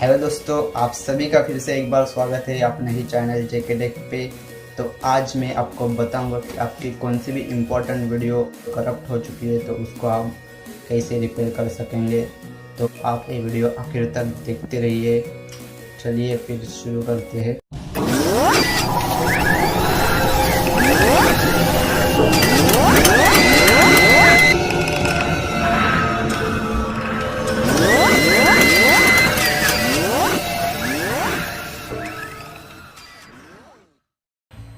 Hello दोस्तों, आप सभी का फिर से एक बार स्वागत है अपने ही चैनल जेके टेक पे। तो आज मैं आपको बताऊंगा कि आपकी कौन सी भी इम्पोर्टेंट वीडियो करप्ट हो चुकी है तो उसको आप कैसे रिपेयर कर सकेंगे। तो आप ये वीडियो आखिर तक देखते रहिए। चलिए फिर शुरू करते हैं।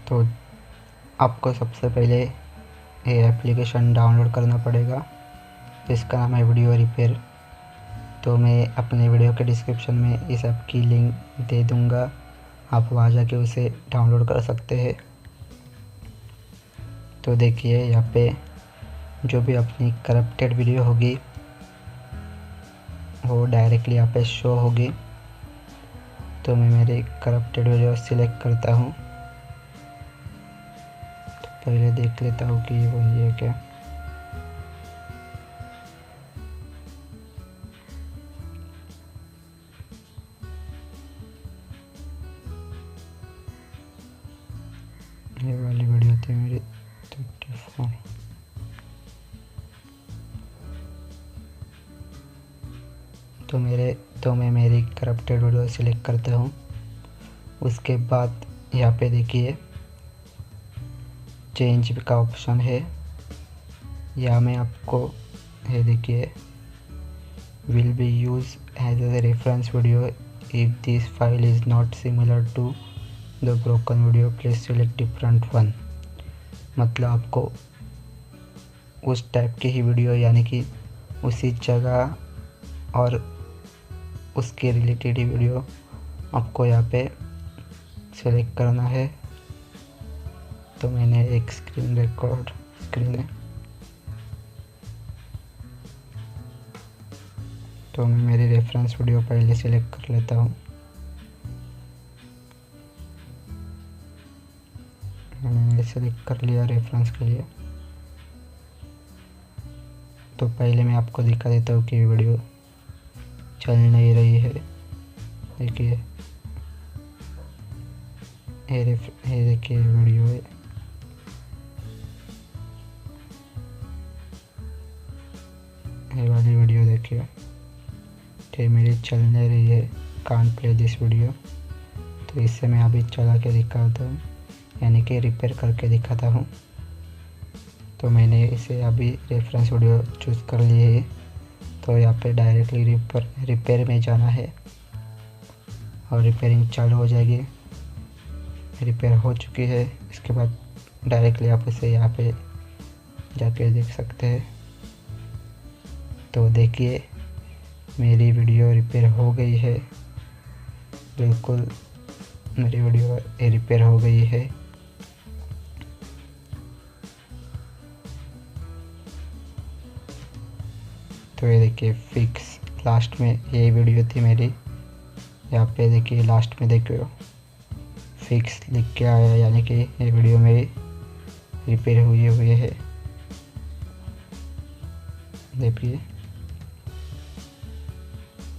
तो आपको सबसे पहले ये एप्लीकेशन डाउनलोड करना पड़ेगा जिसका नाम है वीडियो रिपेयर। तो मैं अपने वीडियो के डिस्क्रिप्शन में इस ऐप की लिंक दे दूँगा, आप वहाँ जाके उसे डाउनलोड कर सकते हैं। तो देखिए यहाँ पे जो भी अपनी करप्टेड वीडियो होगी वो डायरेक्टली यहाँ पे शो होगी। तो मैं मेरी करप्टेड वीडियो सिलेक्ट करता हूँ। तो पहले देख लेता हूँ कि वो ये क्या। ये वाली वीडियो थी मेरी 34। तो मैं मेरी करप्टेड वीडियो सिलेक्ट करता हूँ। उसके बाद यहाँ पे देखिए चेंज का ऑप्शन है। या मैं आपको ये देखिए will be use as a reference video if this file is not similar to the broken video please select different one. मतलब आपको उस टाइप की ही वीडियो यानी कि उसी जगह और उसके रिलेटेड ही वीडियो आपको यहाँ पे सेलेक्ट करना है। तो मैंने एक स्क्रीन है। तो मैं मेरी रेफरेंस वीडियो पहले सेलेक्ट कर लेता हूँ। मैंने सेलेक्ट कर लिया रेफरेंस के लिए। तो पहले मैं आपको दिखा देता हूँ कि वीडियो चल नहीं रही है। देखिए ये देखिए वीडियो है। ये वाली वीडियो देखिए कि मेरी चल नहीं रही है, कांट प्ले दिस वीडियो। तो इससे मैं अभी चला के दिखाता हूँ, यानी कि रिपेयर करके दिखाता हूँ। तो मैंने इसे अभी रेफरेंस वीडियो चूज़ कर ली है। तो यहाँ पे डायरेक्टली रिपेयर में जाना है और रिपेयरिंग चालू हो जाएगी। रिपेयर हो चुकी है। इसके बाद डायरेक्टली आप इसे यहाँ पे जाके देख सकते हैं। तो देखिए मेरी वीडियो रिपेयर हो गई है। बिल्कुल मेरी वीडियो रिपेयर हो गई है। तो ये देखिए फिक्स लास्ट में यही वीडियो थी मेरी। यहाँ पे देखिए लास्ट में देखिए फिक्स लिख के आया, यानी कि ये वीडियो मेरी रिपेयर हुई है। देखिए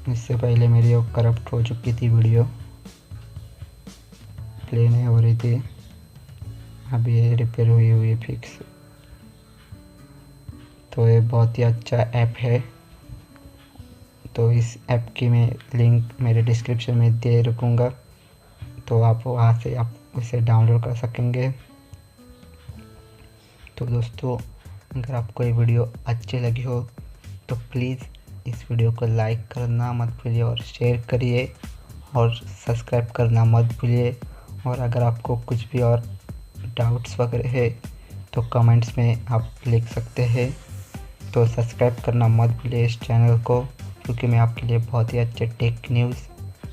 इससे पहले मेरी वो करप्ट हो चुकी थी वीडियो, प्ले नहीं हो रही थी। अभी ये रिपेयर हुई है फिक्स। तो ये बहुत ही अच्छा ऐप है। तो इस ऐप की मैं लिंक मेरे डिस्क्रिप्शन में दे रखूँगा, तो आप वहाँ से आप उसे डाउनलोड कर सकेंगे। तो दोस्तों अगर आपको ये वीडियो अच्छी लगी हो तो प्लीज़ इस वीडियो को लाइक करना मत भूलिए और शेयर करिए और सब्सक्राइब करना मत भूलिए। और अगर आपको कुछ भी और डाउट्स वगैरह है तो कमेंट्स में आप लिख सकते हैं। तो सब्सक्राइब करना मत भूलिए इस चैनल को, क्योंकि मैं आपके लिए बहुत ही अच्छे टेक न्यूज़,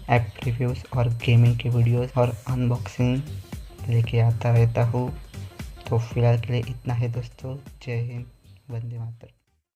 ऐप रिव्यूज़ और गेमिंग के वीडियोस और अनबॉक्सिंग लेके आता रहता हूँ। तो फिलहाल के लिए इतना है दोस्तों। जय हिंद, वंदे मातरम।